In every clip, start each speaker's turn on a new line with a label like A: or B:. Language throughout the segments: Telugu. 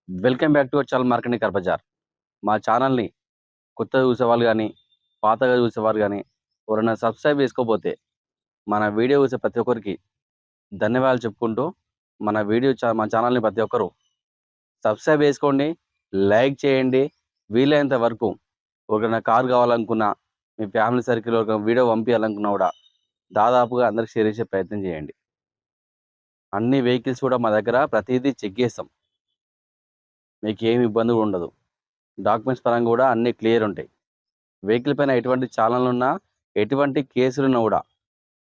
A: Welcome back to our channel marketing car Bazaar. మా ఛానల్‌ని కొత్తగా చూసేవాళ్ళు గానీ, పాతగా చూసేవారు గానీ, ఎవరైనా సబ్స్క్రైబ్ చేసుకోకపోతే, మన వీడియో చూసే ప్రతి ఒక్కరికి ధన్యవాదాలు చెప్పుకుంటూ, మా ఛానల్‌ని ప్రతి ఒక్కరు సబ్స్క్రైబ్ చేసుకోండి, లైక్ చేయండి. వీలైనంత వరకు ఎవరికైనా కార్ కావాలనుకున్నా, మీ ఫ్యామిలీ సర్కిల్‌లో ఒక వీడియో పంపియాలనుకున్నా కూడా దాదాపుగా అందరికి షేర్ చేసే ప్రయత్నం చేయండి. అన్ని వెహికల్స్ కూడా మా దగ్గర ప్రతీదీ చెక్ చేస్తాం. మీకేమి ఇబ్బంది కూడా ఉండదు. డాక్యుమెంట్స్ పరంగా కూడా అన్నీ క్లియర్ ఉంటాయి. వెహికల్ పైన ఎటువంటి చాలన్లున్నా, ఎటువంటి కేసులున్నా కూడా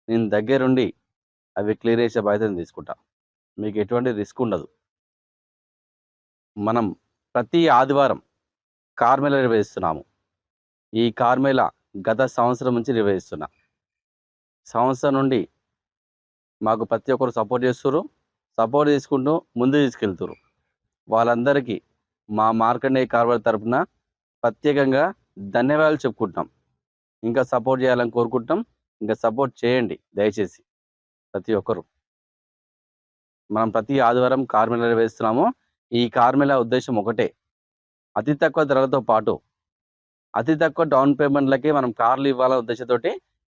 A: నేను దగ్గరుండి అవి క్లియర్ చేసే బాధ్యతను తీసుకుంటా. మీకు ఎటువంటి రిస్క్ ఉండదు. మనం ప్రతి ఆదివారం కార్ మేళా నిర్వహిస్తున్నాము. ఈ కార్ మేళా గత సంవత్సరం నుంచి నిర్వహిస్తున్నా. సంవత్సరం నుండి మాకు ప్రతి ఒక్కరు సపోర్ట్ చేస్తుర్రు. సపోర్ట్ చేసుకుంటూ ముందుకు తీసుకెళ్తుర్రు. వాళ్ళందరికీ మా మార్కండేయ కార్ వార్ తరపున ప్రత్యేకంగా ధన్యవాదాలు చెప్పుకుంటున్నాం. ఇంకా సపోర్ట్ చేయాలని కోరుకుంటున్నాం. ఇంకా సపోర్ట్ చేయండి దయచేసి ప్రతి ఒక్కరు. మనం ప్రతి ఆదివారం కార్ మేళా నిర్వహిస్తున్నాము. ఈ కార్ మేళా ఉద్దేశం ఒకటే, అతి తక్కువ ధరలతో పాటు అతి తక్కువ డౌన్ పేమెంట్లకి మనం కార్లు ఇవ్వాలనే ఉద్దేశంతోటి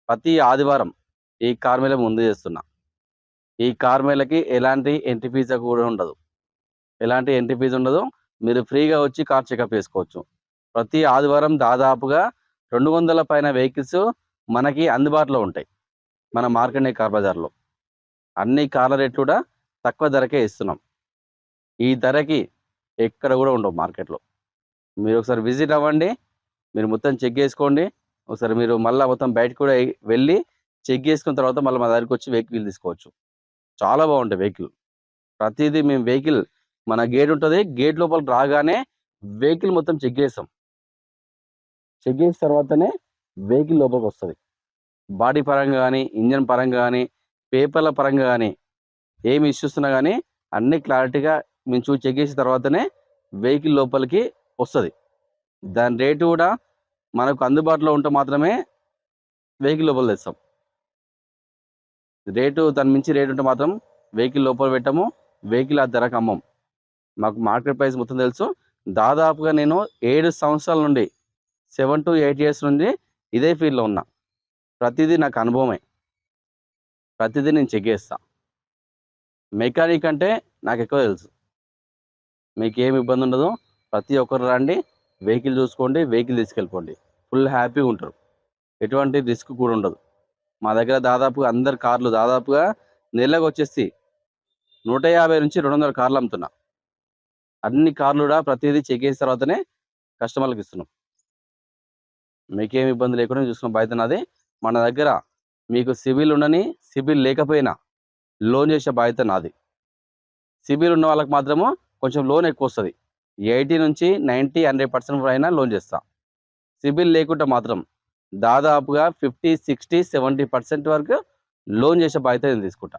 A: ప్రతి ఆదివారం ఈ కార్ మేళా ముందు చేస్తున్నా. ఈ కార్ మేళాకి ఎలాంటి ఎంట్రీ ఫీజు కూడా ఉండదు. ఎలాంటి ఎంట్రీ ఫీజు ఉండదు. మీరు ఫ్రీగా వచ్చి కార్ చెకప్ చేసుకోవచ్చు. ప్రతి ఆదివారం దాదాపుగా 200 పైన వెహికల్స్ మనకి అందుబాటులో ఉంటాయి మన మార్కండేయ కార్ బజార్లో. అన్ని కార్ల రేట్లు కూడా తక్కువ ధరకే ఇస్తున్నాం. ఈ ధరకి ఎక్కడ కూడా ఉండవు మార్కెట్లో. మీరు ఒకసారి విజిట్ అవ్వండి. మీరు మొత్తం చెక్ చేసుకోండి. ఒకసారి మీరు మళ్ళీ మొత్తం బయటకు కూడా వెళ్ళి చెక్ చేసుకున్న తర్వాత మళ్ళీ మా దగ్గరికి వచ్చి వెహికల్ తీసుకోవచ్చు. చాలా బాగుంటాయి వెహికల్. ప్రతిదీ మేము వెహికల్ మన గేట్ ఉంటుంది. గేట్ లోపల రాగానే వెహికల్ మొత్తం చెక్ చేస్తాం. చెక్ చేసిన తర్వాతనే వెహికల్ లోపలికి వస్తుంది. బాడీ పరంగా కానీ, ఇంజన్ పరంగా కానీ, పేపర్ల పరంగా కానీ ఏమి ఇష్యూస్ ఉన్నా కానీ అన్ని క్లారిటీగా మేము చూసి చెక్ చేసిన తర్వాతనే వెహికల్ లోపలికి వస్తుంది. దాని రేటు కూడా మనకు అందుబాటులో ఉంటే మాత్రమే వెహికల్ లోపల తెస్తాం. రేటు దాని మించి రేటు ఉంటే మాత్రం వెహికల్ లోపల పెట్టము. వెహికల్ ఆ ధరకు అమ్మం. మాకు మార్కెట్ ప్రైస్ మొత్తం తెలుసు. దాదాపుగా నేను 7 సంవత్సరాల నుండి 7 to 8 years నుండి ఇదే ఫీల్డ్లో ఉన్నా. ప్రతిదీ నాకు అనుభవమే. ప్రతిదీ నేను చెక్ చేస్తా. మెకానిక్ అంటే నాకు ఎక్కువ తెలుసు. మీకు ఏమి ఇబ్బంది ఉండదు. ప్రతి ఒక్కరు రండి, వెహికల్ చూసుకోండి, వెహికల్ తీసుకెళ్ళిపోండి. ఫుల్ హ్యాపీగా ఉంటారు. ఎటువంటి రిస్క్ కూడా ఉండదు. మా దగ్గర దాదాపుగా అందరు కార్లు దాదాపుగా నెలకు వచ్చేసి 150 నుంచి 200 కార్లు అమ్ముతున్నా. అన్ని కార్లు కూడా ప్రతిదీ చెక్ చేసిన తర్వాతనే కస్టమర్లకు ఇస్తున్నాం. మీకేమి ఇబ్బంది లేకుండా చూసుకున్న బాధ్యత నాది. మన దగ్గర మీకు సిబిల్ ఉండని, సిబిల్ లేకపోయినా లోన్ చేసే బాధ్యత నాది. సిబిల్ ఉన్న వాళ్ళకి మాత్రము కొంచెం లోన్ ఎక్కువ వస్తుంది. 80 నుంచి 90, 100% అయినా లోన్ చేస్తా. సిబిల్ లేకుండా మాత్రం దాదాపుగా 50, 60, 70% వరకు లోన్ చేసే బాధ్యత నేను తీసుకుంటా.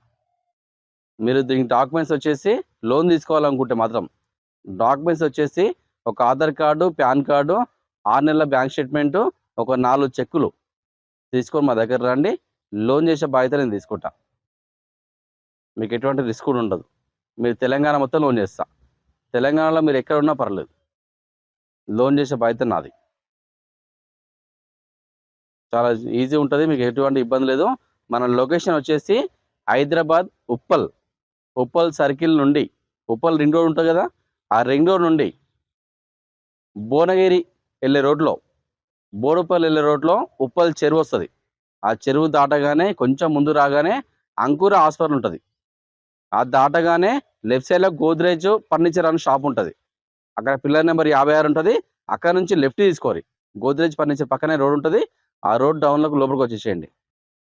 A: మీరు దీనికి డాక్యుమెంట్స్ వచ్చేసి లోన్ తీసుకోవాలనుకుంటే మాత్రం డాక్యుమెంట్స్ వచ్చేసి ఒక ఆధార్ కార్డు, పాన్ కార్డు, 6 నెలల బ్యాంక్ స్టేట్మెంటు, ఒక 4 చెక్కులు తీసుకొని మా దగ్గర రండి. లోన్ చేసే బాధ్యత నేను తీసుకుంటా. మీకు ఎటువంటి రిస్క్ కూడా ఉండదు. మీరు తెలంగాణ మొత్తం లోన్ చేస్తా. తెలంగాణలో మీరు ఎక్కడ ఉన్నా పర్లేదు, లోన్ చేసే బాధ్యత నాది. చాలా ఈజీ ఉంటుంది. మీకు ఎటువంటి ఇబ్బంది లేదు. మన లొకేషన్ వచ్చేసి హైదరాబాద్ ఉప్పల్ సర్కిల్ నుండి, ఉప్పల్ రింగ్ రోడ్ ఉంటుంది కదా, ఆ రింగ్ రోడ్ నుండి భువనగిరి వెళ్ళే రోడ్లో, బోడుపల్లి వెళ్ళే రోడ్లో ఉప్పల్ చెరువు వస్తుంది. ఆ చెరువు దాటగానే కొంచెం ముందు రాగానే అంకుర హాస్పిటల్ ఉంటుంది. ఆ దాటగానే లెఫ్ట్ సైడ్లో గోద్రేజ్ ఫర్నిచర్ అనే షాప్ ఉంటుంది. అక్కడ పిల్లర్ నెంబర్ 56 ఉంటుంది. అక్కడ నుంచి లెఫ్ట్ తీసుకోరి. గోద్రేజ్ ఫర్నిచర్ పక్కనే రోడ్ ఉంటుంది. ఆ రోడ్ డౌన్లోకి లోపలికి వచ్చేసేయండి.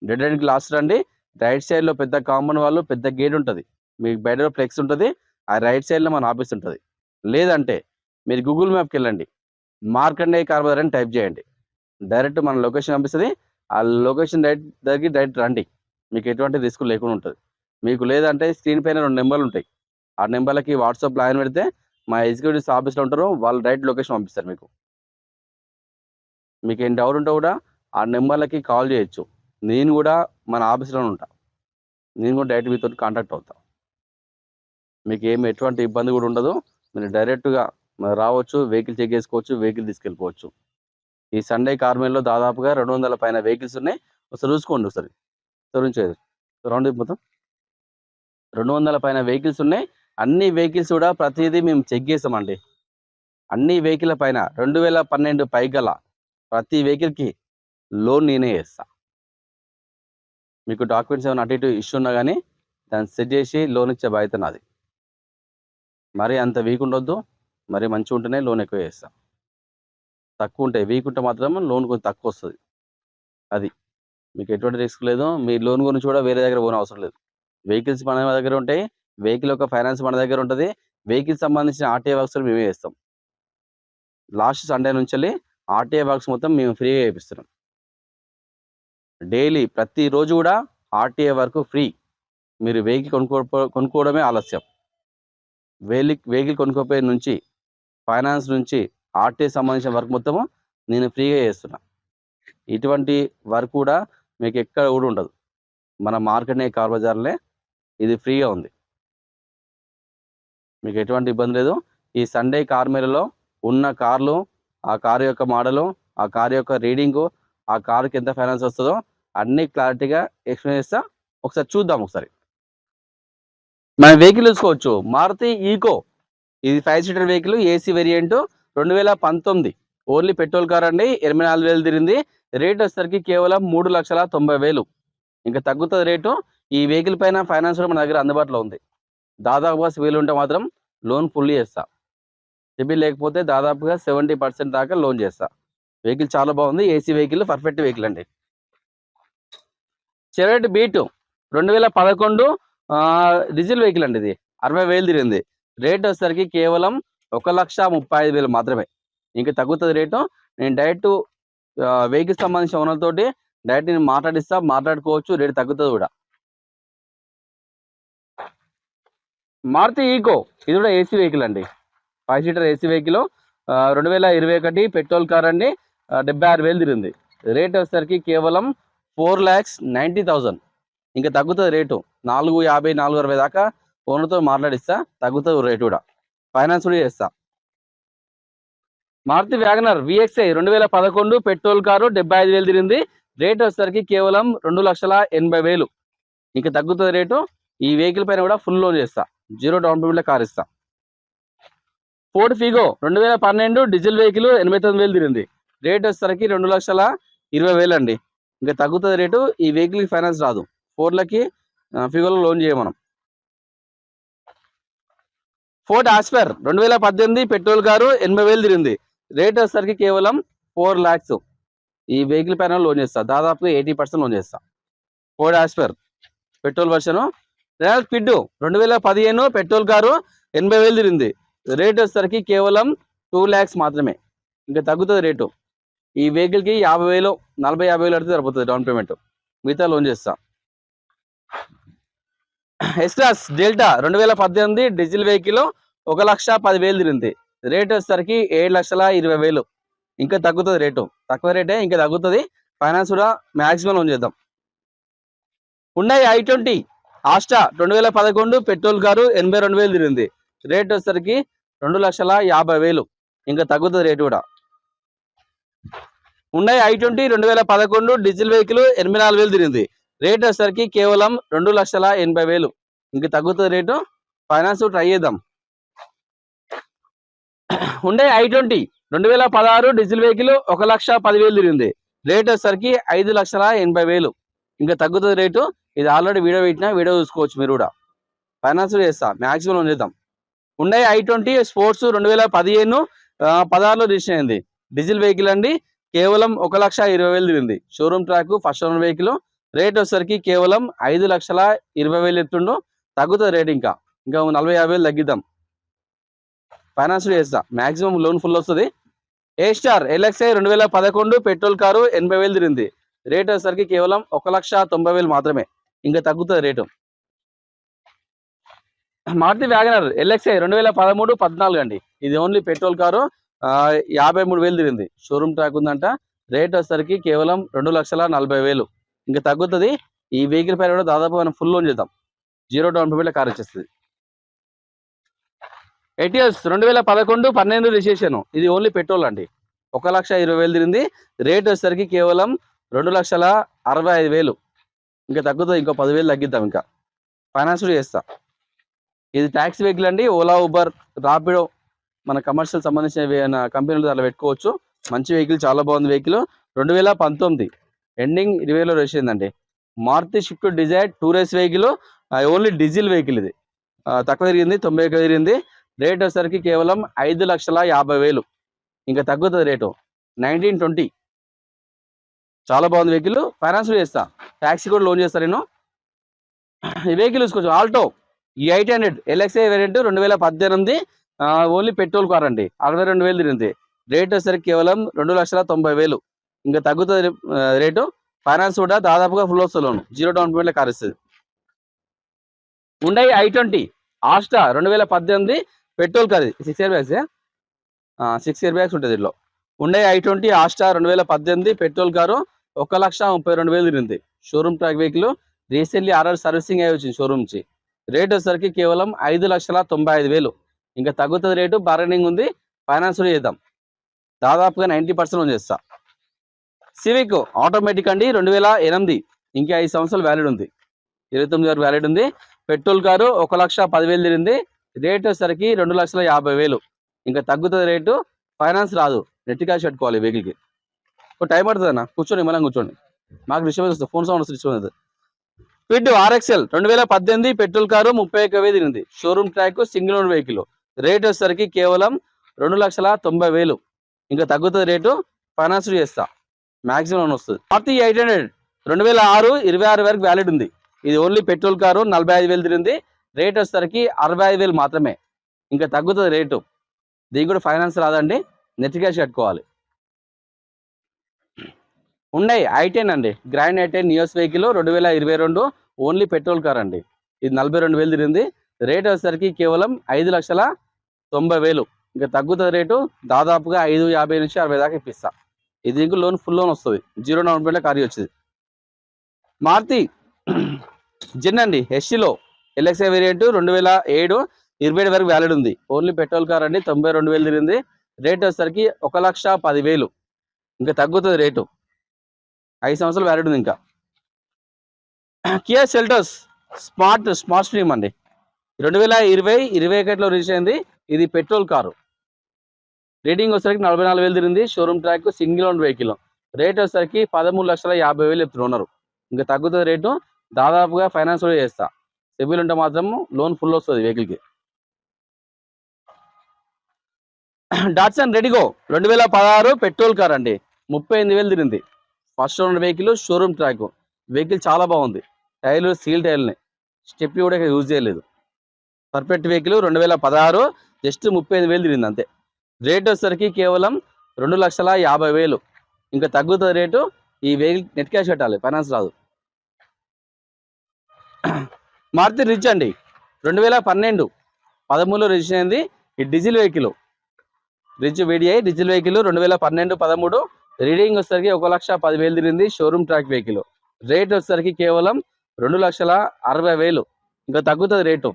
A: రెడ్ అండ్ గ్లాస్ రండి. రైట్ సైడ్లో పెద్ద కాంపౌండ్ వాళ్ళు, పెద్ద గేట్ ఉంటుంది. మీకు బయట ఫ్లెక్స్ ఉంటుంది. ఆ రైట్ సైడ్లో మన ఆఫీస్ ఉంటుంది. లేదంటే మీరు గూగుల్ మ్యాప్కి వెళ్ళండి, మార్కండేయ కార్ బజార్ అని టైప్ చేయండి. డైరెక్ట్ మన లొకేషన్ పంపిస్తుంది. ఆ లొకేషన్ డైరెక్ట్ రండి. మీకు ఎటువంటి రిస్క్ లేకుండా ఉంటుంది. మీకు లేదంటే స్క్రీన్ పైన 2 నెంబర్లు ఉంటాయి. ఆ నెంబర్లకి వాట్సాప్ లైన్ పెడితే మా ఎగ్జిక్యూటివ్స్ ఆఫీస్లో ఉంటారు. వాళ్ళు డైరెక్ట్ లొకేషన్ పంపిస్తారు. మీకు ఏం డౌట్ ఉంటే కూడా ఆ నెంబర్లకి కాల్ చేయొచ్చు. నేను కూడా మన ఆఫీస్లోనే ఉంటా. నేను కూడా డైరెక్ట్ మీతో కాంటాక్ట్ అవుతా. మీకు ఎటువంటి ఇబ్బంది కూడా ఉండదు. మీరు డైరెక్ట్గా రావచ్చు, వెహికల్ చెక్ చేసుకోవచ్చు, వెహికల్ తీసుకెళ్ళిపోవచ్చు. ఈ సండే కార్ మేళలో దాదాపుగా 200 పైన వెహికల్స్ ఉన్నాయి. ఒకసారి చూసుకోండి, ఒకసారి చూపించేది రౌండ్ మొత్తం 200 పైన వెహికల్స్ ఉన్నాయి. అన్ని వెహికల్స్ కూడా ప్రతిదీ మేము చెక్ చేసామండి. అన్ని వెహికల్ పైన 2012 పైగల ప్రతి వెహికల్కి లోన్ నేనే చేస్తా. మీకు డాక్యుమెంట్స్ ఏమైనా అటు ఇటు ఇష్యూ ఉన్నా కానీ దాన్ని సెట్ చేసి లోన్ ఇచ్చే బాధ్యత నాది. మరీ అంత వీక్ ఉండొద్దు, మరీ మంచిగా ఉంటేనే లోన్ ఎక్కువ చేస్తా. తక్కువ ఉంటాయి, వీక్ ఉంటే మాత్రం లోన్ కొంచెం తక్కువ వస్తుంది. అది మీకు ఎటువంటి రిస్క్ లేదు. మీ లోన్ గురించి కూడా వేరే దగ్గర పోని అవసరం లేదు. వెహికల్స్ మన దగ్గర ఉంటాయి, వెహికల్ యొక్క ఫైనాన్స్ మన దగ్గర ఉంటుంది. వెహికల్ సంబంధించిన ఆర్టీఏ వర్క్స్ మేమే చేస్తాం. లాస్ట్ సండే నుంచి ఆర్టీఏ వర్క్స్ మొత్తం మేము ఫ్రీగా చేపిస్తున్నాం. డైలీ ప్రతిరోజు కూడా ఆర్టీఏ వర్క్ ఫ్రీ. మీరు వెహికల్ కొనుక్కోవడమే ఆలస్యం. వెహికల్ కొనుక్కోపోయే నుంచి, ఫైనాన్స్ నుంచి, ఆర్టీఏ సంబంధించిన వర్క్ మొత్తము నేను ఫ్రీగా చేస్తున్నా. ఇటువంటి వర్క్ కూడా మీకు ఎక్కడ కూడా ఉండదు. మన మార్కెట్నే కార్ బజార్లే ఇది ఫ్రీగా ఉంది. మీకు ఎటువంటి ఇబ్బంది లేదు. ఈ సండే కార్ మేళలో ఉన్న కార్లు, ఆ కారు యొక్క మోడలు, ఆ కారు యొక్క రీడింగు, ఆ కారుకి ఎంత ఫైనాన్స్ వస్తుందో అన్నీ క్లారిటీగా ఎక్స్ప్లెయిన్ చేస్తా. ఒకసారి చూద్దాం. ఒకసారి మన వెహికల్ చూసుకోవచ్చు, మారుతి ఈకో. ఇది 5 seater vehicle, AC variant, 2019 only petrol car అండి. 84,000 తిరిగింది. రేట్ వచ్చేసరికి కేవలం 3,90,000. ఇంకా తగ్గుతుంది రేటు. ఈ వెహికల్ పైన ఫైనాన్స్ కూడా మన దగ్గర అందుబాటులో ఉంది. దాదాపుగా సిబిల్ ఉంటే మాత్రం లోన్ ఫుల్లీ చేస్తా. సిబిల్ లేకపోతే దాదాపుగా 70% దాకా లోన్ చేస్తా. వెహికల్ చాలా బాగుంది, ఏసీ వెహికల్, పర్ఫెక్ట్ వెహికల్ అండి. చెవెట్ బీట్ 2011 డీజిల్ వెహికల్ అండి. ఇది 60,000 తిరిగింది. రేట్ వచ్చేసరికి కేవలం 1,35,000 మాత్రమే. ఇంకా తగ్గుతుంది రేటు. నేను డైరెక్ట్ వెహికల్ సంబంధించిన ఓనర్తోటి డైరెక్ట్ నేను మాట్లాడుకోవచ్చు, రేటు తగ్గుతుంది కూడా. మారుతి ఈకో ఇది కూడా ఏసీ వెహికల్ అండి. 5 seater AC vehicle, 2021 petrol car అండి. 76,000 తిరిగింది. రేట్ వచ్చేసరికి కేవలం 4,90,000. ఇంకా తగ్గుతుంది రేటు. 450, 460 దాకా ఓనర్తో మాట్లాడిస్తా, తగ్గుతుంది రేటు కూడా. ఫైనాన్స్ కూడా చేస్తా. Maruti WagonR VXI 2011 petrol car, 75,000 తిరిగింది. రేట్ వచ్చేసరికి కేవలం 2,80,000. ఇంకా తగ్గుతుంది రేటు. ఈ వెహికల్ పైన కూడా ఫుల్ లోన్ చేస్తా, 0 డౌన్ పేమెంట్లో కార్ ఇస్తా. ఫోర్డ్ ఫిగో 2012 డీజిల్ వెహికల్, 89,000 తిరిగింది. రేట్ వచ్చేసరికి 2,20,000 అండి. ఇంకా తగ్గుతుంది రేటు. ఈ వెహికల్కి ఫైనాన్స్ రాదు. ఫోర్డ్లకి ఫిగోలో లోన్ చేయమనం. ఫోర్డ్ ఆస్పర్ 2018 పెట్రోల్ కారు, 80,000 తిరిగింది. రేట్ వచ్చేసరికి కేవలం 4 lakhs. ఈ వెహికల్ పైన లోన్ చేస్తా, దాదాపుగా 80% లోన్ చేస్తా. Ford Aspire petrol version. Renault Kwid 2015 petrol car, 80,000 తిరిగింది. రేట్ వచ్చేసరికి కేవలం 2 lakhs మాత్రమే. ఇంకా తగ్గుతుంది రేటు. ఈ వెహికల్కి 50,000, 40,000 అడితే సరిపోతుంది డౌన్ పేమెంట్, మిగతా లోన్ చేస్తా. ఎస్క్లాస్ డెల్టా 2018 డీజిల్ వెహికల్, 1,10,000 తిరిగింది. రేట్ వచ్చేసరికి 7,20,000. ఇంకా తగ్గుతుంది రేటు. తక్కువ రేటే, ఇంకా తగ్గుతుంది. ఫైనాన్స్ కూడా మ్యాక్సిమం లోన్ చేద్దాం. Hyundai i20 Asta 2011 petrol car, 82,000 తిరిగింది. రేట్ వచ్చేసరికి 2,50,000. ఇంకా తగ్గుతుంది రేటు కూడా. హుండాయ్ i20 2011 డీజిల్ వెహికల్, 84,000 తిరిగింది. రేట్ వచ్చేసరికి కేవలం 2,80,000. ఇంకా తగ్గుతుంది రేటు. ఫైనాన్స్ ట్రై చేద్దాం. హుండాయ్ i20 2016 డీజిల్ వెహికల్, 1,10,000 తిరిగింది. రేట్ వచ్చేసరికి 5,80,000. ఇంకా తగ్గుతుంది రేటు. ఇది ఆల్రెడీ వీడియో పెట్టినా, వీడియో చూసుకోవచ్చు మీరు కూడా. ఫైనాన్స్ చేస్తా, మ్యాక్సిమం లోన్ చేద్దాం. హుండాయ్ i20 స్పోర్ట్స్ 2015 16లో రిజిస్టర్ అయింది. డీజిల్ వెహికల్ అండి. కేవలం 1,20,000 తిరిగింది. Showroom track, first owner vehicle. Rate వచ్చేసరికి కేవలం 5,20,000 ఎత్తుండు. తగ్గుతుంది రేట్. ఇంకా 40,000 తగ్గిద్దాం. ఫైనాన్స్ చేస్తా, మ్యాక్సిమం లోన్ ఫుల్ వస్తుంది. ఏ స్టార్ ఎల్ఎక్స్ఐ 2011 పెట్రోల్ కారు, 80,000 తిరిగింది. రేట్ వచ్చేసరికి కేవలం 1,90,000 మాత్రమే. ఇంకా తగ్గుతుంది రేటు. మారుతి వ్యాగనర్ ఎల్ఎక్స్ఐ 2013 14 అండి. ఇది ఓన్లీ పెట్రోల్ కారు, 53,000 తిరిగింది. షోరూమ్ ట్రాక్ ఉందంట. రేట్ వచ్చేసరికి కేవలం 2,40,000. ఇంకా తగ్గుతుంది. ఈ వెహికల్ పైన కూడా దాదాపు మనం ఫుల్ లోన్ చేద్దాం, 0 డౌన్ పేమెంట్లో కార్ వచ్చేస్తుంది. Etios 2011 12 registration. ఇది ఓన్లీ పెట్రోల్ అండి. 1,20,000 తిరిగింది. రేట్ వచ్చేసరికి కేవలం 2,65,000. ఇంకా తగ్గుతుంది, ఇంకో 10,000 తగ్గిద్దాం. ఇంకా ఫైనాన్స్ కూడా చేస్తా. ఇది ట్యాక్సీ వెహికల్ అండి. ఓలా, ఉబర్, రాపిడో మన కమర్షియల్ సంబంధించిన కంపెనీలు అలా పెట్టుకోవచ్చు. మంచి వెహికల్, చాలా బాగుంది వెహికల్. 2019 ఎండింగ్ 20లో రేసిందండి. Maruti Swift Dzire tour S vehicle, only diesel vehicle. ఇది తక్కువ తిరిగింది, 90 తిరిగింది. రేట్ వచ్చేసరికి కేవలం 5,50,000. ఇంకా తగ్గుతుంది రేటు. 1920 చాలా బాగుంది వెహికల్. ఫైనాన్స్ చేస్తా, ట్యాక్సీ కూడా లోన్ చేస్తా నేను. ఈ వెహికల్ చూసుకోవచ్చు. ఆల్టో ఈ 800 LXi variant 2018 only petrol car అండి. 62,000 తిరిగింది. రేట్ వచ్చేసరికి కేవలం 2,90,000. ఇంకా తగ్గుతుంది రేటు. ఫైనాన్స్ కూడా దాదాపుగా ఫుల్ వస్తుంది లోన్, 0 డౌన్ పేమెంట్లో కార్ ఇస్తుంది. ఉండే i20 Asta 2018 petrol car. 6 air bags, 6 air bags ఉంటుంది దీంట్లో. ఉండే i20 ఆస్టా 2018 పెట్రోల్ కారు 1,32,000 తిరిగింది. Showroom track vehicle. Recently R R servicing అయ్యి వచ్చింది షోరూమ్ నుంచి. రేట్ వచ్చేసరికి కేవలం 5,95,000. ఇంకా తగ్గుతుంది రేటు. బార్గెనింగ్ ఉంది, ఫైనాన్స్ కూడా చేద్దాం. దాదాపుగా 90% చేస్తా. సివిక్ ఆటోమేటిక్ అండి, 2008. ఇంకా 5 సంవత్సరాలు వ్యాలిడ్ ఉంది. 29 వరకు వ్యాలిడ్ ఉంది. పెట్రోల్ కారు 1,10,000 తిరిగింది. రేట్ వచ్చేసరికి 2,50,000. ఇంకా తగ్గుతుంది రేటు. ఫైనాన్స్ రాదు, నెట్ క్యాష్ పెట్టుకోవాలి వెహికల్కి. టైం పడుతుంది అన్న, కూర్చోండి, మనం కూర్చోండి. మాకు డిస్టర్బెన్స్ వస్తుంది, ఫోన్ సౌండ్ వస్తుంది, disturbance. Fit RXL 2018 petrol car 31,000 తిరిగింది. Showroom track, single own vehicle. Rate వచ్చేసరికి కేవలం 2,90,000. ఇంకా తగ్గుతుంది రేటు. ఫైనాన్స్ చేస్తా, మ్యాక్సిమం లోన్ వస్తుంది. మారుతి 800 2006 26 వరకు వ్యాలిడ్ ఉంది. ఇది ఓన్లీ పెట్రోల్ కారు, 45,000 తిరిగింది. రేట్ వచ్చేసరికి 65,000 మాత్రమే. ఇంకా తగ్గుతుంది రేటు. దీనికి కూడా ఫైనాన్స్ రాదండి, నెట్ క్యాష్ కట్టుకోవాలి. ఉన్నాయి i10 అండి, grand i10 Nios vehicle 2022 only petrol car అండి. ఇది 42,000 తిరిగింది. రేట్ వచ్చేసరికి కేవలం 5,90,000. ఇంకా తగ్గుతుంది రేటు. దాదాపుగా 5,50,000 నుంచి 60,000 దాకా ఇప్పిస్తా. ఇది ఇంకో లోన్, ఫుల్ లోన్ వస్తుంది, 0 డౌన్ పేమెంట్లో కార్ వచ్చింది. మారుతి జిన్ అండి, ఎస్సీలో ఎల్ఎక్స్ఐ వేరియంట్ 2007 27 వరకు వ్యాలిడ్ ఉంది. ఓన్లీ పెట్రోల్ కార్ అండి, 92,000 తిరిగింది. రేట్ వచ్చేసరికి 1,10,000. ఇంకా తగ్గుతుంది రేటు. 5 సంవత్సరాలు వ్యాలిడ్ ఉంది. ఇంకా కియా సెల్టోస్ స్మార్ట్ స్ట్రీమ్ అండి, 2020-21లో రిలీజ్ అయింది. ఇది పెట్రోల్ కారు. రేటింగ్ వచ్చేసరికి 44,000 తిరిగింది. Showroom track, single own vehicle. Rate వచ్చేసరికి 13,50,000 చెప్తున్నారు. ఇంకా తగ్గుతుంది రేటు. దాదాపుగా ఫైనాన్స్ కూడా చేస్తా. సిబిల్ ఉంటే మాత్రం లోన్ ఫుల్ వస్తుంది వెహికల్కి. డాట్సన్ రెడిగో 2016 పెట్రోల్ కార్ అండి, 38,000 తిరిగింది. First owner vehicle, showroom track vehicle. చాలా బాగుంది. టైర్లు సీల్ టైర్లని, స్టెప్ కూడా యూజ్ చేయలేదు. Perfect vehicle. 2016 జస్ట్ 35,000 తిరిగింది అంతే. రేట్ వచ్చేసరికి కేవలం 2,50,000. ఇంకా తగ్గుతుంది రేటు. ఈ వెహికల్ నెట్ క్యాష్ పెట్టాలి, ఫైనాన్స్ రాదు. మారుతి రిచ్ అండి, 2012-13లో రిజిస్టర్ అయింది. ఈ diesel vehicle. Rich VDI diesel vehicle 2012-13. Reading వచ్చేసరికి 1,10,000 తిరిగింది. Showroom track vehicle. రేట్ వచ్చేసరికి కేవలం 2,60,000. ఇంకా తగ్గుతుంది రేటు.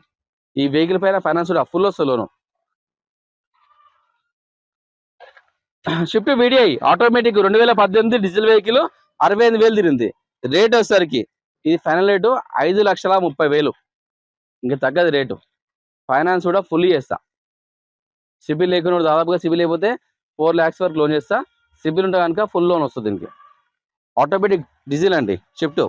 A: ఈ వెహికల్ పైన ఫైనాన్స్ కూడా ఫుల్ వస్తుంది loan. Swift VDI automatic 2018 diesel vehicle 68,000 తిరిగింది. రేట్ వచ్చేసరికి ఇది ఫైనల్ రేటు 5,30,000. ఇంకా తగ్గదు రేటు. ఫైనాన్స్ కూడా ఫుల్ చేస్తా. సిబిల్ లేకుండా, దాదాపుగా సిబిల్ అయిపోతే 4 lakhs వరకు లోన్ చేస్తా. సిబిల్ ఉంటే కనుక ఫుల్ లోన్ వస్తుంది దీనికి. ఆటోమేటిక్ డీజిల్ అండి Swift.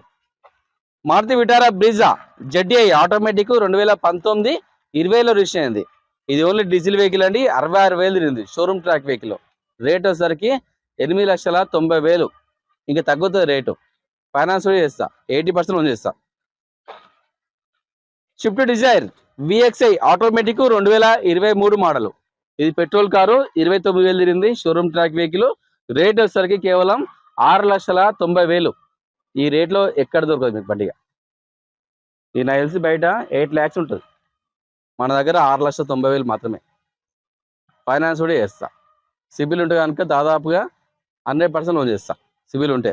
A: Maruti Vitara Brezza ZDI automatic 2019-20లో రిజిస్టర్ అయింది. ఇది ఓన్లీ డీజిల్ వెహికల్ అండి, 66,000 తిరిగింది. Showroom track vehicle. రేట్ వచ్చేసరికి 8,90,000. ఇంకా తగ్గుతుంది రేటు. ఫైనాన్స్ కూడా చేస్తా, 80% లోన్ చేస్తా. Swift Dzire VXI automatic 2023 model. ఇది పెట్రోల్ కారు, 29,000 తిరిగింది. Showroom track vehicle. రేట్ వచ్చేసరికి కేవలం 6,90,000. ఈ రేట్లో ఎక్కడ దొరకదు మీకు బండిగా. ఈ నాకు తెలిసి బయట 8 lakhs ఉంటుంది, మన దగ్గర 6,90,000 మాత్రమే. ఫైనాన్స్ కూడా చేస్తా. సిబిల్ ఉంటే కనుక దాదాపుగా 100% లోన్ చేస్తా సిబిల్ ఉంటే.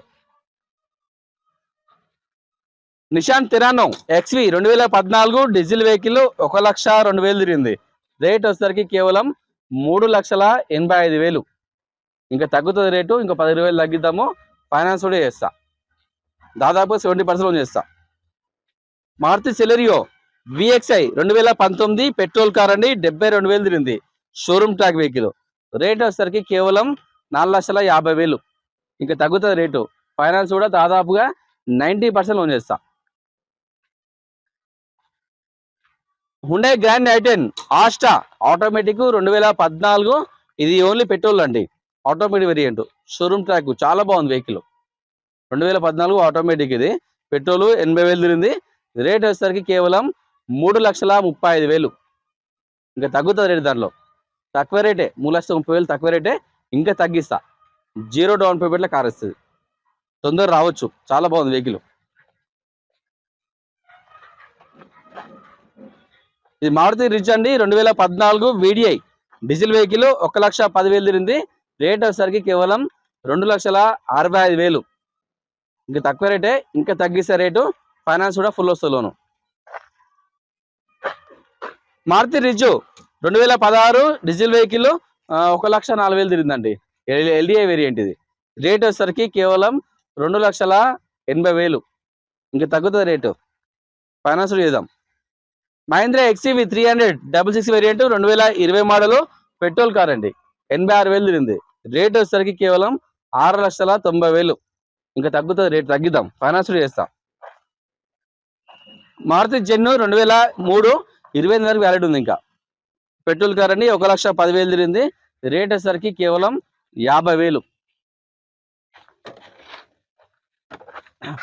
A: నిషాన్ తెరానో XV 2014 డీజిల్ వెహికల్ 1,02,000 తిరిగింది. రేట్ వచ్చేసరికి కేవలం 3,85,000. ఇంకా తగ్గుతుంది రేటు, ఇంకా 10,000 తగ్గిద్దాము. ఫైనాన్స్ కూడా చేస్తా, దాదాపు 70% లోన్ చేస్తా. Maruti Celerio VXI 2019 petrol car అండి, 72,000 తిరిగింది. Showroom track vehicle. రేట్ వచ్చేసరికి కేవలం 4,50,000. ఇంకా తగ్గుతుంది రేటు, ఫైనాన్స్ కూడా దాదాపుగా 90% లోన్ చేస్తా. Hyundai grand i10 Asta automatic 2014. ఇది ఓన్లీ పెట్రోల్ అండి, ఆటోమేటిక్ వేరియంట్, షోరూమ్ ట్రాక్, చాలా బాగుంది వెహికల్. 2014 ఆటోమేటిక్, ఇది పెట్రోల్ 80,000 తిరిగింది. రేట్ వచ్చేసరికి కేవలం 3,35,000. ఇంకా తగ్గుతుంది రేటు, దాంట్లో తక్కువ రేటే, 3,30,000 తక్కువ రేటే. ఇంకా తగ్గిస్తా, 0 డౌన్ పేమెంట్లో కార్ వస్తుంది, తొందర రావచ్చు. చాలా బాగుంది వెహికల్. ఇది మారుతి రిచ్ అండి, 2014 VDI డీజిల్ వెహికల్, 1,10,000 తిరిగింది. రేట్ వచ్చేసరికి కేవలం 2,65,000. ఇంకా తక్కువ రేటే, ఇంకా తగ్గిస్తే రేటు, ఫైనాన్స్ కూడా ఫుల్ వస్తుంది loan. Maruti Ritz 2016 diesel vehicle, 1,04,000 తిరిగిందండి, LDI వేరియంట్ ఇది. రేట్ వచ్చేసరికి కేవలం 2,80,000. ఇంకా తగ్గుతుంది రేటు, ఫైనాన్స్ చేద్దాం. Mahindra XUV 300 66 variant, 2020 model, petrol car అండి, 86,000 తిరిగింది. రేట్ వచ్చేసరికి కేవలం 6,90,000. ఇంకా తగ్గుతుంది రేటు, తగ్గిద్దాం, ఫైనాన్స్ చేస్తాం. మారుతి జెన్ను 2003 28 వరకు వ్యాలిడ్ ఉంది. ఇంకా పెట్రోల్ కార్ అండి, 1,10,000 తిరిగింది. రేట్ వచ్చేసరికి కేవలం 50,000.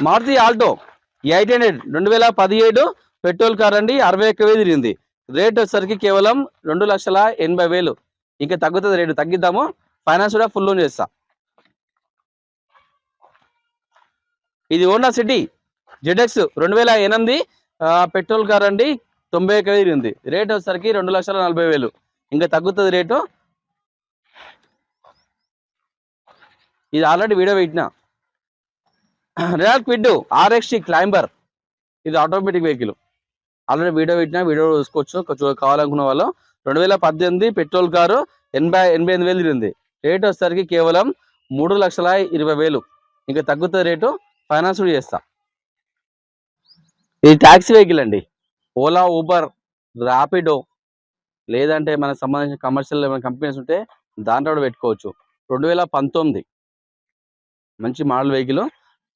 A: మారుతి ఆల్టో 800 2017 పెట్రోల్ కార్ అండి, 61,000 తిరిగింది. రేట్ వచ్చేసరికి కేవలం 2,80,000. ఇంకా తగ్గుతుంది రేటు, తగ్గిద్దాము, ఫైనాన్స్ కూడా ఫుల్ లోన్ చేస్తా. ఇది Honda city ZX 2008 petrol car అండి, 91,000 తిరిగింది. రేట్ వచ్చేసరికి 2,40,000. ఇంకా తగ్గుతుంది రేటు. ఇది ఆల్రెడీ వీడియో పెట్టిన. రెనాల్ట్ క్విడ్ RXT క్లైంబర్, ఇది ఆటోమేటిక్ వెహికల్, ఆల్రెడీ వీడియో పెట్టినా, వీడియో చూసుకోవచ్చు కావాలనుకున్న వాళ్ళు. 2018 పెట్రోల్ కారు, 88,000 తిరిగింది. రేట్ వచ్చేసరికి కేవలం 3,20,000. ఇంకా తగ్గుతుంది రేటు, ఫైనాన్స్ కూడా చేస్తా. ఇది ట్యాక్సీ వెహికల్ అండి, ఓలా, ఊబర్, ర్యాపిడో, లేదంటే మనకు సంబంధించిన కమర్షియల్ ఏమైనా కంపెనీస్ ఉంటే దాంట్లో కూడా పెట్టుకోవచ్చు. 2019 మంచి model vehicle.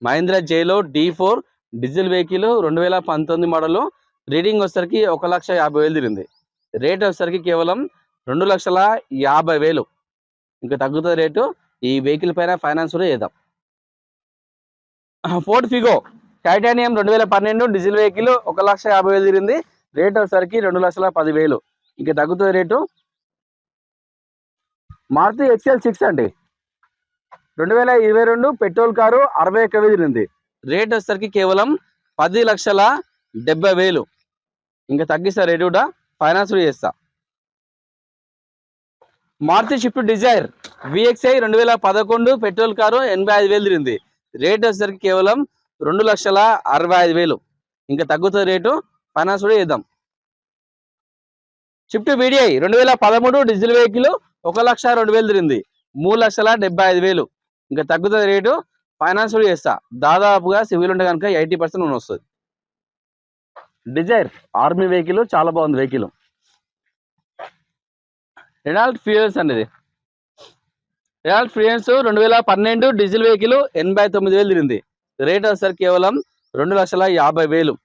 A: Mahindra Xylo D4 diesel vehicle, 2019 model. Reading వచ్చేసరికి 1,50,000 తిరిగింది. రేట్ వచ్చేసరికి కేవలం 2,50,000. ఇంకా తగ్గుతుంది రేటు, ఈ వెహికల్ పైన ఫైనాన్స్ కూడా చేద్దాం. Ford Figo titanium 2012 diesel vehicle, 1,50,000 తిరిగింది. రేట్ వచ్చేసరికి 2,10,000. ఇంకా తగ్గుతుంది రేటు. మారుతి XL6 అండి, 2022 పెట్రోల్ కారు, 61,000 తిరిగింది. రేట్ వచ్చేసరికి కేవలం 10,70,000. ఇంకా తగ్గిస్తా రేటు కూడా, ఫైనాన్స్ చేస్తా. Maruti Swift Dzire VXI 2011 petrol car, 85,000 తిరిగింది. రేట్ వచ్చేసరికి కేవలం 2,65,000. ఇంకా తగ్గుతుంది రేటు, ఫైనాన్స్ కూడా చేద్దాం. షిఫ్ట్ VDI 2013 డీజిల్ వెహికల్, 1,02,000 తిరిగింది. 3,75,000. ఇంకా తగ్గుతుంది రేటు, ఫైనాన్స్ కూడా చేస్తా. దాదాపుగా సివిల్ ఉంటే కనుక 80% లోన్ వస్తుంది. డిజైర్ ఆర్మీ వెహికల్, చాలా బాగుంది వెహికల్. రెనాల్ట్ ఫ్యూయల్స్ అండి, ఇది రెనాల్ట్ ఫ్యూయల్స్ 2012 డీజిల్ వెహికల్, 89,000 తిరిగింది. రేట్ వచ్చేసరికి కేవలం 2,50,000.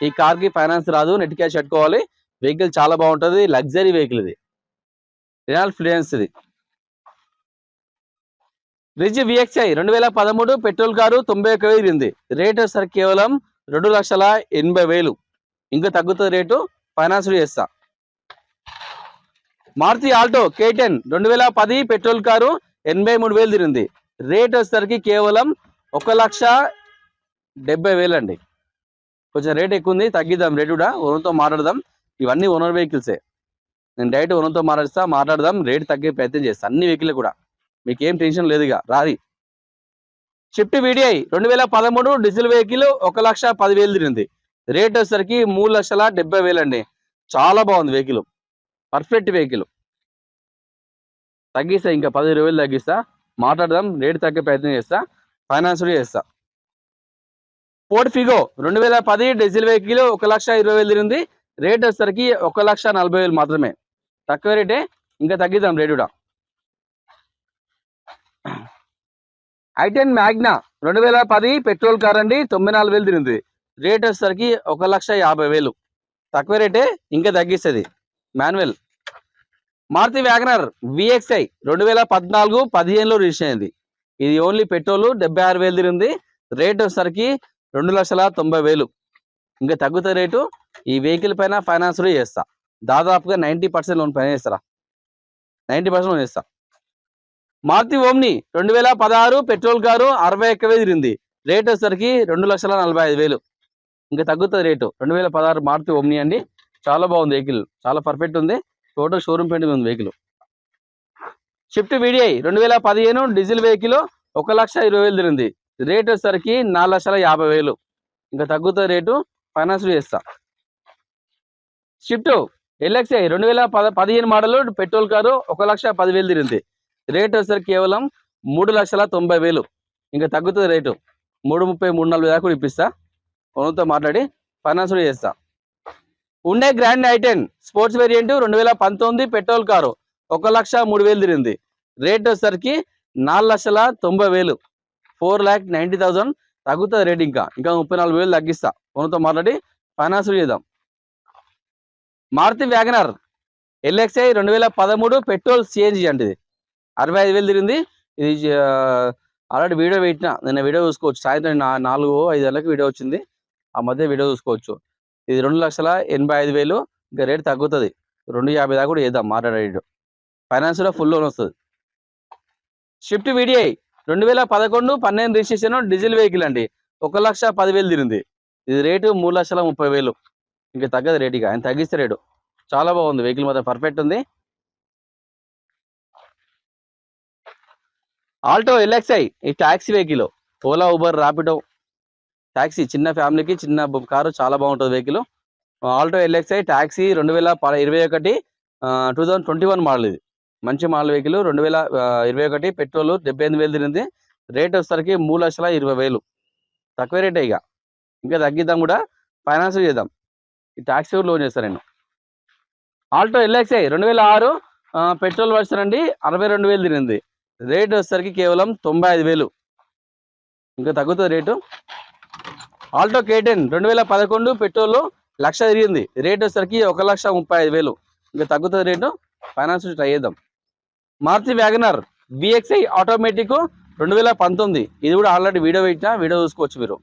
A: ఈ కార్కి ఫైనాన్స్ రాదు, నెట్ క్యాష్ పెట్టుకోవాలి. వెహికల్ చాలా బాగుంటుంది, లగ్జరీ వెహికల్ ఇది, రెనాల్ట్ ఫ్యూయల్స్. ఇది రిజ్ VXI 2013 పెట్రోల్ కారు, 91,000 తిరిగింది. రేట్ వచ్చేసరికి కేవలం 2,80,000. ఇంకా తగ్గుతుంది రేటు, ఫైనాన్స్ చేస్తా. Maruti Alto K10 2010 petrol car, 83,000 తిరిగింది. రేట్ వచ్చేసరికి కేవలం 1,70,000 అండి. కొంచెం రేట్ ఎక్కువ ఉంది, తగ్గిద్దాం రేటు కూడా, ఓనర్తో మాట్లాడదాం. ఇవన్నీ ఓనర్ వెహికల్సే, నేను డైరెక్ట్ ఓనర్తో మాట్లాడదాం, రేట్ తగ్గే ప్రయత్నం చేస్తాను. అన్ని వెహికల్ కూడా మీకేం టెన్షన్ లేదు, ఇక రాది. షిఫ్ట్ VDI 2013 డీజిల్ వెహికల్, 1,10,000 తిరిగింది. రేట్ వచ్చేసరికి 3,70,000 అండి. చాలా బాగుంది వెహికల్, పర్ఫెక్ట్ వెహికల్. తగ్గిస్తా, ఇంకా 10,000 తగ్గిస్తా, మాట్లాడదాం, రేటు తగ్గే ప్రయత్నం చేస్తా, ఫైనాన్స్ కూడా చేస్తా. ఫోర్డ్ ఫిగో 2010 డీజిల్ వెహికల్ 1,20,000 తిరిగింది. రేట్ వచ్చేసరికి 1,40,000 మాత్రమే. తక్కువ రేటే, ఇంకా తగ్గిద్దాం రేటు కూడా. i10 మ్యాగ్నా 2010 పెట్రోల్ కార్ అండి, 94,000 తిరిగింది. రేట్ వచ్చేసరికి 1,50,000. తక్కువ రేటే, ఇంకా తగ్గిస్తుంది. మాన్యువల్. మారుతి వ్యాగనర్ VXi 2014 15లో రిజిస్టర్ అయింది. ఇది ఓన్లీ పెట్రోల్, 76,000 తిరిగింది. రేట్ వచ్చేసరికి 2,90,000. ఇంకా తగ్గుతుంది రేటు. ఈ వెహికల్ పైన ఫైనాన్స్ కూడా చేస్తా, దాదాపుగా 90% లోన్ పైన చేస్తారా, 90% లోన్ చేస్తా. మారుతి ఓమ్ని 2016 పెట్రోల్ కారు, 61,000 తిరిగింది. రేట్ వచ్చేసరికి 2,45,000. ఇంకా తగ్గుతుంది రేటు. 2016 మారుతి ఓమ్ని అండి, చాలా బాగుంది వెహికల్, చాలా పర్ఫెక్ట్ ఉంది. టోటల్ షోరూమ్ పెయింటింగ్ ఉంది vehicle. Shift VDI 2015 diesel vehicle 1,20,000 తిరిగింది. రేట్ వచ్చేసరికి 4,50,000. ఇంకా తగ్గుతుంది రేటు, ఫైనాన్స్ చేస్తా. Shift LXi 2015 model petrol car 1,10,000 తిరిగింది. రేట్ వచ్చేసరికి కేవలం 3,90,000. ఇంకా తగ్గుతుంది రేటు. 3,30,000 3,40,000 దాకా కూడా ఇప్పిస్తా, ఓనర్తో మాట్లాడి ఫైనాన్స్ కూడా చేస్తా. ఉండే grand i10 sports variant 2019 petrol car 1,03,000 తిరిగింది. రేట్ వచ్చేసరికి 4,90,000. 4,90,000. తగ్గుతుంది రేట్, ఇంకా 34,000 తగ్గిస్తా, ఓనర్తో మాట్లాడి ఫైనాన్స్ చేద్దాం. Maruti WagonR LXi 2013 petrol CNG అండి, ఇది 65,000 తిరిగింది. ఇది ఆల్రెడీ వీడియో పెట్టిన, నిన్న వీడియో చూసుకోవచ్చు. సాయంత్రం 4-5 గంటలకు వీడియో వచ్చింది, ఆ మధ్య వీడియో చూసుకోవచ్చు. ఇది 2,85,000. ఇంకా రేట్ తగ్గుతుంది, 2,50,000 దాకా కూడా చేద్దాం మాట్లాడే. ఫైనాన్స్ కూడా ఫుల్ లోన్ వస్తుంది. Shift VDI 2011-12 registration diesel vehicle అండి, 1,10,000 తిరిగింది. ఇది రేటు 3,30,000. ఇంకా తగ్గదు రేట్, ఇక ఆయన తగ్గిస్తే రేటు. చాలా బాగుంది వెహికల్, మాత్రం పర్ఫెక్ట్ ఉంది. ఆల్టో LXi ఈ taxi vehicle, Ola Uber Rapido taxi, చిన్న ఫ్యామిలీకి చిన్న కారు, చాలా బాగుంటుంది vehicle. Alto LXi taxi 2021 2021 model. ఇది మంచి మోడల్ వెహికల్. 2021 పెట్రోల్ 78,000 తిరిగింది. రేట్ వచ్చేసరికి 3,20,000. తక్కువ రేటే, ఇక ఇంకా తగ్గిద్దాం కూడా, ఫైనాన్స్ చేద్దాం. ఈ ట్యాక్సీ లోన్ చేస్తాను నేను. ఆల్టో LXi 2006 పెట్రోల్ వర్షన్ అండి, 62,000 తిరిగింది. రేట్ వచ్చేసరికి కేవలం 95,000. ఇంకా తగ్గుతుంది రేటు. ఆల్టో K10 2011 పెట్రోల్ 1,00,000 తిరిగింది. రేట్ వచ్చేసరికి 1,35,000. ఇంకా తగ్గుతుంది రేటు, ఫైనాన్స్ ట్రై చేద్దాం. మారుతి వ్యాగనర్ VXi ఆటోమేటిక్ 2019, ఇది కూడా ఆల్రెడీ వీడియో పెట్టినా, వీడియో చూసుకోవచ్చు మీరు.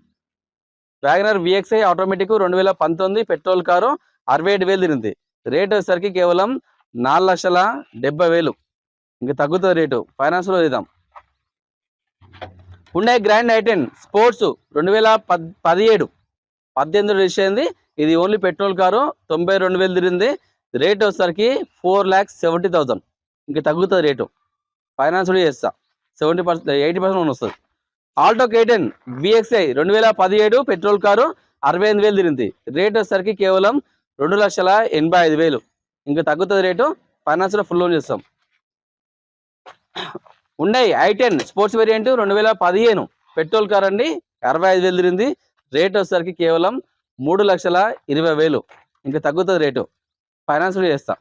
A: WagonR VXi automatic 2019 petrol car 67,000 తిరిగింది. రేట్ వచ్చేసరికి కేవలం 4,70,000. ఇంకా తగ్గుతుంది రేటు, ఫైనాన్స్ లో చేద్దాం. ఉండే గ్రాండ్ i10 స్పోర్ట్స్ 2017 రిజిస్టర్ అయింది. ఇది ఓన్లీ పెట్రోల్ కారు, 92,000 తిరిగింది. రేట్ వచ్చేసరికి 4,70,000. ఇంకా తగ్గుతుంది రేటు, ఫైనాన్స్ కూడా చేస్తా, 70% 80% లోన్ వస్తుంది. Alto K10 VXi 2017 petrol car 68,000 తిరిగింది. రేట్ వచ్చేసరికి కేవలం 2,85,000. ఇంకా తగ్గుతుంది రేటు, ఫైనాన్స్ లో ఫుల్ లోన్ చేస్తాం. ఉన్నాయి i10 sports variant 2015 petrol car అండి, 65,000 తిరిగింది. రేట్ వచ్చేసరికి కేవలం 3,20,000. ఇంకా తగ్గుతుంది రేటు, ఫైనాన్స్ కూడా చేస్తా.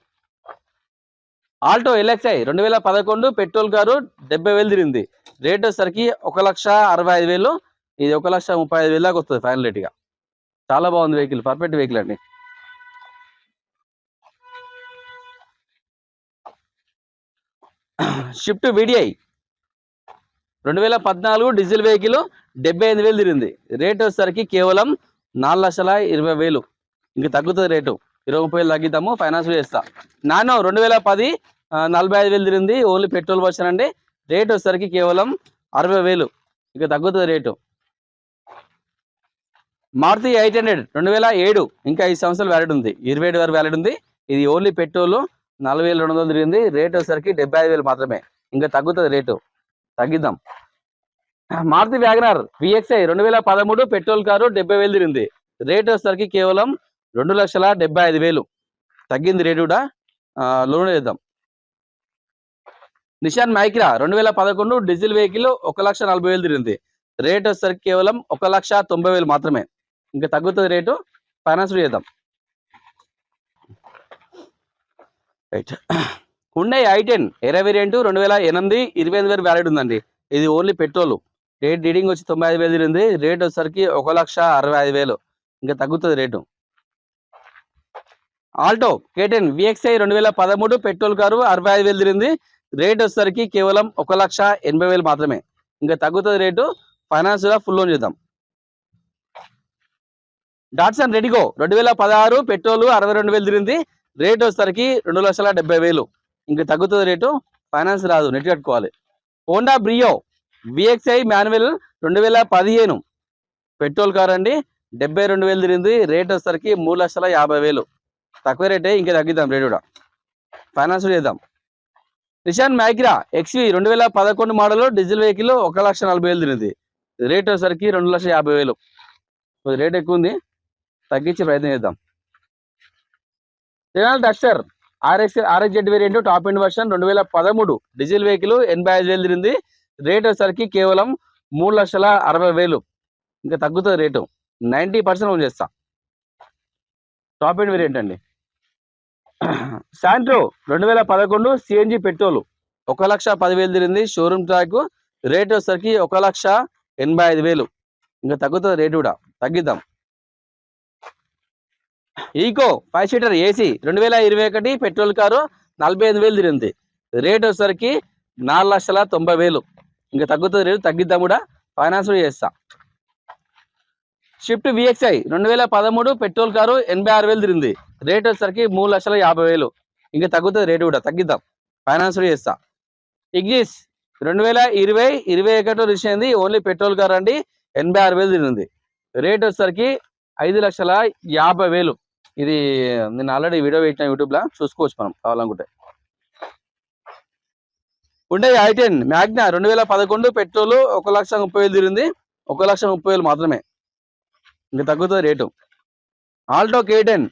A: ఆల్టో LXi 2011 పెట్రోల్ కారు 70,000 తిరిగింది. రేట్ వచ్చేసరికి 1,65,000. ఇది 1,35,000 దాకా వస్తుంది ఫైనల్ రేట్గా. చాలా బాగుంది వెహికల్, పర్ఫెక్ట్ వెహికల్ అండి. షిఫ్ట్ VDI 2014 డీజిల్ వెహికల్ 78,000 తిరిగింది. రేట్ వచ్చేసరికి కేవలం 4,20,000. ఇంకా తగ్గుతుంది రేటు, 20,000 తగ్గిద్దాము, ఫైనాన్స్ చేస్తా. నానో 2010 45,000 తిరిగింది. ఓన్లీ పెట్రోల్ వర్షన్ అండి. రేట్ వచ్చేసరికి కేవలం 60,000. ఇంకా తగ్గుతుంది రేటు. మారుతి 800 2007, ఇంకా 5 సంవత్సరాలు వ్యాలిడ్ ఉంది, 27 వరకు వ్యాలిడ్ ఉంది. ఇది ఓన్లీ పెట్రోల్ 4,200 తిరిగింది. రేట్ వచ్చేసరికి 75,000 మాత్రమే. ఇంకా తగ్గుతుంది రేటు, తగ్గిద్దాం. Maruti WagonR VXi 2013 petrol car 70,000 తిరిగింది. రేట్ వచ్చేసరికి కేవలం 2,75,000. తగ్గింది రేటు కూడా, లోన్ చేద్దాం. నిషాన్ మైక్రా 2011 డీజిల్ వెహికల్ 1,40,000 తిరిగింది. రేట్ వచ్చేసరికి కేవలం 1,90,000 మాత్రమే. ఇంకా తగ్గుతుంది రేటు, ఫైనాన్స్ చేద్దాం. రైట్. హుండై i10 ఎరా వేరియంట్ 2008 28,000 వ్యాలిడ్ ఉందండి. ఇది ఓన్లీ పెట్రోల్. రేట్ రీడింగ్ వచ్చి 95,000 తిరిగింది. రేట్ వచ్చేసరికి 1,65,000. ఇంకా తగ్గుతుంది rate. Alto K10 VXI 2013 petrol car 65,000 తిరిగింది. రేట్ వచ్చేసరికి కేవలం 1,80,000 మాత్రమే. ఇంకా తగ్గుతుంది రేటు, ఫైనాన్స్ ఫుల్ లోన్ చేద్దాం. డాట్సన్ రెడిగో 2016 పెట్రోల్ 62,000 తిరిగింది. రేట్ వచ్చేసరికి 2,70,000. ఇంకా తగ్గుతుంది రేటు, ఫైనాన్స్ రాదు, నెట్ కట్టుకోవాలి. Honda Brio VXI manual 2015 petrol car అండి, 72,000 తిరిగింది. రేట్ వచ్చేసరికి 3,50,000. తక్కువ రేటే, ఇంకా తగ్గిద్దాం రేట్ కూడా, ఫైనాన్స్ చేద్దాం. Nissan Micra XV 2011 model diesel vehicle 1,40,000 తిరిగింది. రేట్ వచ్చేసరికి 2,50,000. రేట్ ఎక్కువ ఉంది, తగ్గించి ప్రయత్నం చేద్దాం. Renault Duster RXZ variant top end version 2013 diesel vehicle 85,000 తిరిగింది. రేట్ వచ్చేసరికి కేవలం 3,60,000. ఇంకా తగ్గుతుంది రేటు, 90% లోన్ చేస్తా. టాప్ ఎండ్ వేరియంట్ అండి. శాంట్రో 2011 CNG పెట్రోల్ 1,10,000 తిరిగింది. Showroom track. రేట్ వచ్చేసరికి 1,85,000. ఇంకా తగ్గుతుంది రేటు కూడా, తగ్గిద్దాం. Eeco 5 seater AC 2021 petrol car 45,000 తిరిగింది. రేట్ వచ్చేసరికి 4,90,000. ఇంకా తగ్గుతుంది రేటు, తగ్గిద్దాం కూడా, ఫైనాన్స్ చేస్తా. షిఫ్ట్ VXI 2013 పెట్రోల్ కారు 86,000 తిరిగింది. రేట్ వచ్చేసరికి 3,50,000. ఇంకా తగ్గుతుంది రేటు కూడా, తగ్గిద్దాం, ఫైనాన్స్ చేస్తా. ఇగ్నిస్ 2020-21 రిజిస్టర్ అయింది, ఓన్లీ పెట్రోల్ కార్ అండి, 86,000 తిరిగింది. రేట్ వచ్చేసరికి 5,50,000. ఇది నేను ఆల్రెడీ వీడియో పెట్టిన యూట్యూబ్లో, చూసుకోవచ్చు మనం కావాలనుకుంటే. హుండై i10 మ్యాగ్నా 2011 పెట్రోల్ 1,30,000 తిరిగింది. 1,30,000 మాత్రమే. ఇంకా తగ్గుతుంది rate. Alto K10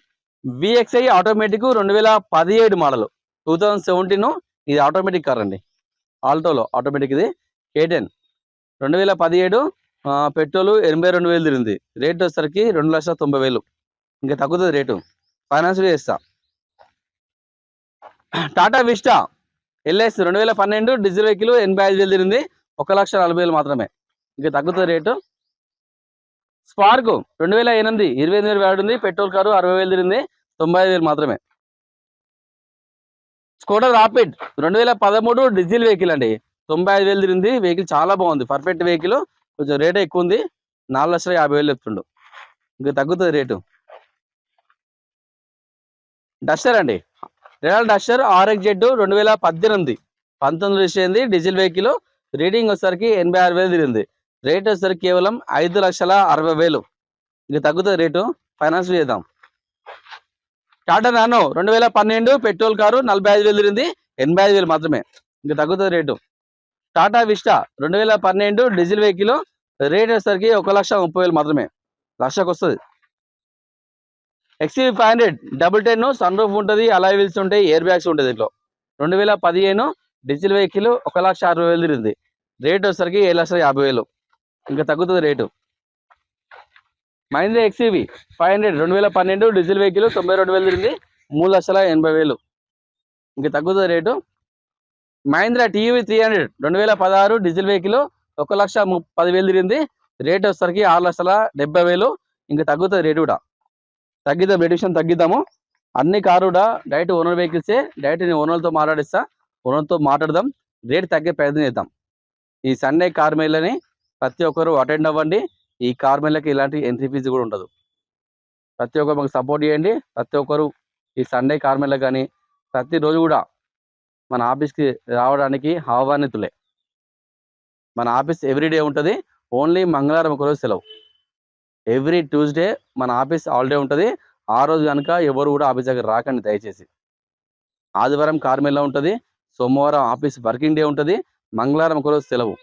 A: VXI automatic 2017 model 2017. ఇది ఆటోమేటిక్ కార్ అండి, ఆల్టోలో ఆటోమేటిక్. ఇది K10 2017 పెట్రోల్ 82,000 తిరిగింది. రేట్ వచ్చేసరికి 2,90,000. ఇంకా తగ్గుతుంది రేటు, ఫైనాన్స్ చేస్తా. Tata vista LS 2012 diesel vehicle 85,000 తిరిగింది. 1,40,000 మాత్రమే. ఇంకా తగ్గుతుంది రేటు. స్పార్క్ 2008 28,000 వ్యాలిడ్ ఉంది. పెట్రోల్ కారు 60,000 తిరిగింది. 95,000 మాత్రమే. స్కోడా రాపిడ్ 2013 డీజిల్ వెహికల్ అండి, 95,000 తిరిగింది. వెహికల్ చాలా బాగుంది, పర్ఫెక్ట్ వెహికల్. కొంచెం రేట్ ఎక్కువ ఉంది, 4,50,000 చెప్తుండు. ఇంకా తగ్గుతుంది రేటు. డస్టర్ అండి, రెనాల్ట్ డస్టర్ RXZ 2018 రిజిస్టర్ అయింది, డీజిల్ వెహికల్. రీడింగ్ వచ్చేసరికి 86,000 తిరిగింది. రేట్ వచ్చేసరికి కేవలం 5,60,000. ఇంకా తగ్గుతుంది రేటు, ఫైనాన్స్ చేద్దాం. టాటా నానో 2012 పెట్రోల్ కారు 45,000 తిరిగింది. 85,000 మాత్రమే. ఇంకా తగ్గుతుంది rate. Tata vista 2012 diesel vehicle. Rate వచ్చేసరికి 1,30,000 మాత్రమే, లక్షకు వస్తుంది. XUV 500 1010 సన్ రూఫ్ ఉంటుంది, అలాయ్ వీల్స్ ఉంటాయి, ఎయిర్ బ్యాగ్స్ ఉంటుంది. దీంట్లో 2015 డీజిల్ వెహికల్ 1,60,000 తిరిగింది. రేట్ వచ్చేసరికి 7,50,000. ఇంకా తగ్గుతుంది rate. Mahindra XUV 500 2012 diesel vehicle 92,000 తిరిగింది. 3,80,000. ఇంకా తగ్గుతుంది rate. Mahindra TUV 300 2016 diesel vehicle 1,30,000 తిరిగింది. రేట్ వచ్చేసరికి 6,70,000. ఇంకా తగ్గుతుంది రేటు కూడా, తగ్గిద్దాం, రిడ్యూషన్ తగ్గిద్దాము. అన్ని కారు కూడా డైరెక్ట్ ఓనర్ వెహికల్సే. డైరెక్ట్ నేను ఓనర్తో మాట్లాడిస్తా, ఓనర్తో మాట్లాడదాం, రేట్ తగ్గే ప్రయత్నం చేద్దాం. ఈ సండే కార్ మేళని ప్రతి ఒక్కరు అటెండ్ అవ్వండి. ఈ కార్ మేళకి ఇలాంటి ఎంట్రీ ఫీజు కూడా ఉండదు. ప్రతి ఒక్కరు మాకు సపోర్ట్ చేయండి. ప్రతి ఒక్కరు ఈ సండే కార్ మేళ కానీ ప్రతిరోజు కూడా మన ఆఫీస్కి రావడానికి ఆహ్వానితులే. మన ఆఫీస్ ఎవ్రీడే ఉంటుంది, ఓన్లీ మంగళవారం ఒకరోజు సెలవు. ఎవ్రీ ట్యూస్డే మన ఆఫీస్ హాలిడే ఉంటుంది. ఆ రోజు కనుక ఎవరు కూడా ఆఫీస్ దగ్గర రాకండి దయచేసి. ఆదివారం కార్ మేళ ఉంటుంది, సోమవారం ఆఫీస్ వర్కింగ్ డే ఉంటుంది, మంగళవారం ఒకరోజు సెలవు.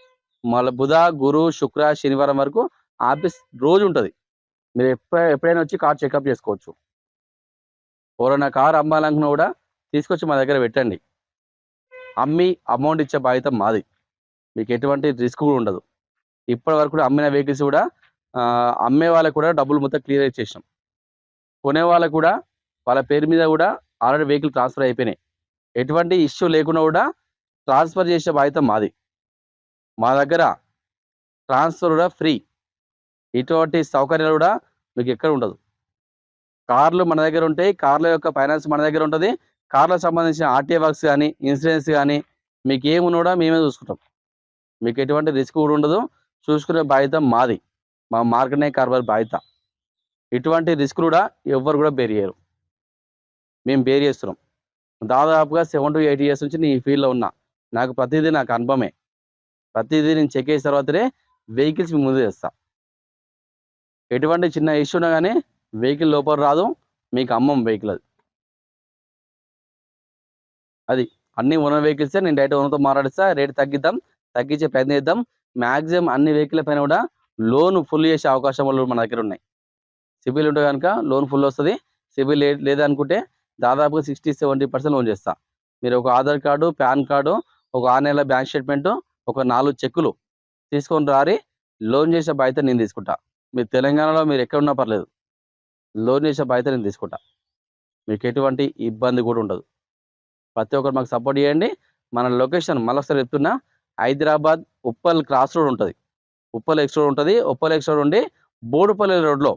A: మళ్ళీ బుధ గురు శుక్ర శనివారం వరకు ఆఫీస్ రోజు ఉంటుంది. మీరు ఎప్పుడైనా వచ్చి కార్ చెకప్ చేసుకోవచ్చు. ఎవరైనా కార్ అమ్మాలనుకున్నా కూడా తీసుకొచ్చి మా దగ్గర పెట్టండి. అమ్మి అమౌంట్ ఇచ్చే బాధ్యత మాది. మీకు ఎటువంటి రిస్క్ కూడా ఉండదు. ఇప్పటి వరకు కూడా అమ్మిన వెహికల్స్ కూడా అమ్మే వాళ్ళకి కూడా డబ్బులు మొత్తం క్లియర్ ఇచ్చేసాం. కొనే వాళ్ళకు కూడా వాళ్ళ పేరు మీద కూడా ఆల్రెడీ వెహికల్ ట్రాన్స్ఫర్ అయిపోయినాయి. ఎటువంటి ఇష్యూ లేకుండా కూడా ట్రాన్స్ఫర్ చేసే బాధ్యత మాది. మా దగ్గర ట్రాన్స్ఫర్ కూడా ఫ్రీ. ఇటువంటి సౌకర్యాలు కూడా మీకు ఎక్కడ ఉండదు. కార్లు మన దగ్గర ఉంటాయి. కార్ల యొక్క ఫైనాన్స్ మన దగ్గర ఉంటుంది. కార్లకు సంబంధించిన ఆర్టీఏ వర్క్స్ కానీ, ఇన్సూరెన్స్ కానీ మీకు ఏమున్నా కూడా మేమే చూసుకుంటాం. మీకు ఎటువంటి రిస్క్ కూడా ఉండదు. చూసుకునే బాధ్యత మాది. మా మార్కెట్ కార్బర్ బాధ్యత. ఇటువంటి రిస్క్ కూడా ఎవ్వరు కూడా బేర్ చేయరు. మేము బేర్ చేస్తున్నాం. దాదాపుగా 7 to 8 ఇయర్స్ నుంచి నేను ఈ ఫీల్డ్లో ఉన్నా. నాకు ప్రతిదీ నాకు అనుభవమే. ప్రతిదీ నేను చెక్ చేసిన తర్వాతనే వెహికల్స్ ముందు చేస్తా. ఎటువంటి చిన్న ఇష్యూ ఉన్నా కానీ వెహికల్ లోపల రాదు. మీకు అమ్మం వెహికల్ అది అన్ని ఓనర్ వెహికల్సే. నేను డైరెక్ట్ ఓనర్తో మాట్లాడిస్తా. రేట్ తగ్గిద్దాం, తగ్గించే ప్రయత్నం చేద్దాం. మ్యాక్సిమం అన్ని వెహికల్ పైన కూడా లోన్ ఫుల్ చేసే అవకాశాలు మన దగ్గర ఉన్నాయి. సిబిల్ ఉంటే కనుక లోన్ ఫుల్ వస్తుంది. సిబిల్ లేదనుకుంటే దాదాపుగా 60-70% లోన్ చేస్తా. మీరు ఒక ఆధార్ కార్డు, పాన్ కార్డు, ఒక 6 నెలల బ్యాంక్ స్టేట్మెంటు, ఒక 4 చెక్కులు తీసుకొని రారి. లోన్ చేసే బాధ్యత నేను తీసుకుంటా. మీరు తెలంగాణలో మీరు ఎక్కడ ఉన్నా పర్లేదు, లోన్ చేసే బాధ్యత నేను తీసుకుంటా. మీకు ఎటువంటి ఇబ్బంది కూడా ఉండదు. ప్రతి ఒక్కరు మాకు సపోర్ట్ చేయండి. మన లొకేషన్ మళ్ళొకసారి చెప్తున్నా, హైదరాబాద్ ఉప్పల్ క్రాస్ రోడ్ ఉంటుంది. ఉప్పల్ ఎక్స్ రోడ్ ఉంటుంది. ఉప్పల్ ఎక్స్ రోడ్ ఉండి బోడుపల్లి రోడ్లో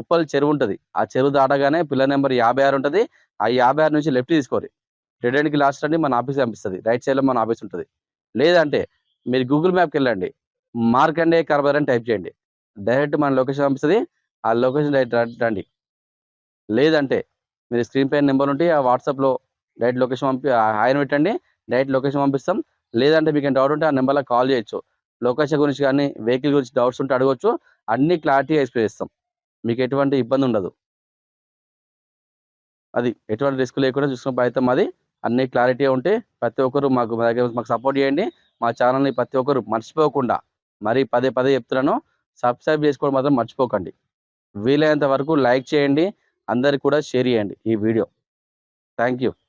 A: ఉప్పల్ చెరువు ఉంటుంది. ఆ చెరువు దాటగానే పిల్లర్ నెంబర్ 56 ఉంటుంది. ఆ 56 నుంచి లెఫ్ట్ తీసుకోరి. డెడ్ ఎండ్కి లాస్ట్ అండి మన ఆఫీస్ కనిపిస్తుంది. రైట్ సైడ్లో మన ఆఫీస్ ఉంటుంది. లేదంటే మీరు గూగుల్ మ్యాప్కి వెళ్ళండి, మార్కండే కార్బర్ అని టైప్ చేయండి. డైరెక్ట్ మన లొకేషన్ కనిపిస్తుంది. ఆ లొకేషన్ డైరెక్ట్ రండి. లేదంటే మీరు స్క్రీన్ పైన నెంబర్ ఉంటే ఆ వాట్సాప్లో డైరెక్ట్ లొకేషన్ ఆయన పెట్టండి. డైరెక్ట్ లొకేషన్ పంపిస్తాం. లేదంటే మీకు డౌట్ ఉంటే ఆ నెంబర్లో కాల్ చేయొచ్చు. లొకేషన్ గురించి కానీ వెహికల్ గురించి డౌట్స్ ఉంటే అడగవచ్చు. అన్ని క్లారిటీగా ఎక్స్ప్లెయిన్ చేస్తాం. మీకు ఎటువంటి ఇబ్బంది ఉండదు. అది ఎటువంటి రిస్క్ లేకుండా చూసుకునే బాధ్యత మాది. అన్ని క్లారిటీగా ఉంటే ప్రతి ఒక్కరు మాకు సపోర్ట్ చేయండి. మా ఛానల్ని ప్రతి ఒక్కరు మర్చిపోకుండా, మరి పదే చెప్తున్నాను, సబ్స్క్రైబ్ చేసుకోవడం మాత్రం మర్చిపోకండి. వీలైనంత వరకు లైక్ చేయండి. అందరికి కూడా షేర్ చేయండి ఈ వీడియో. Thank you.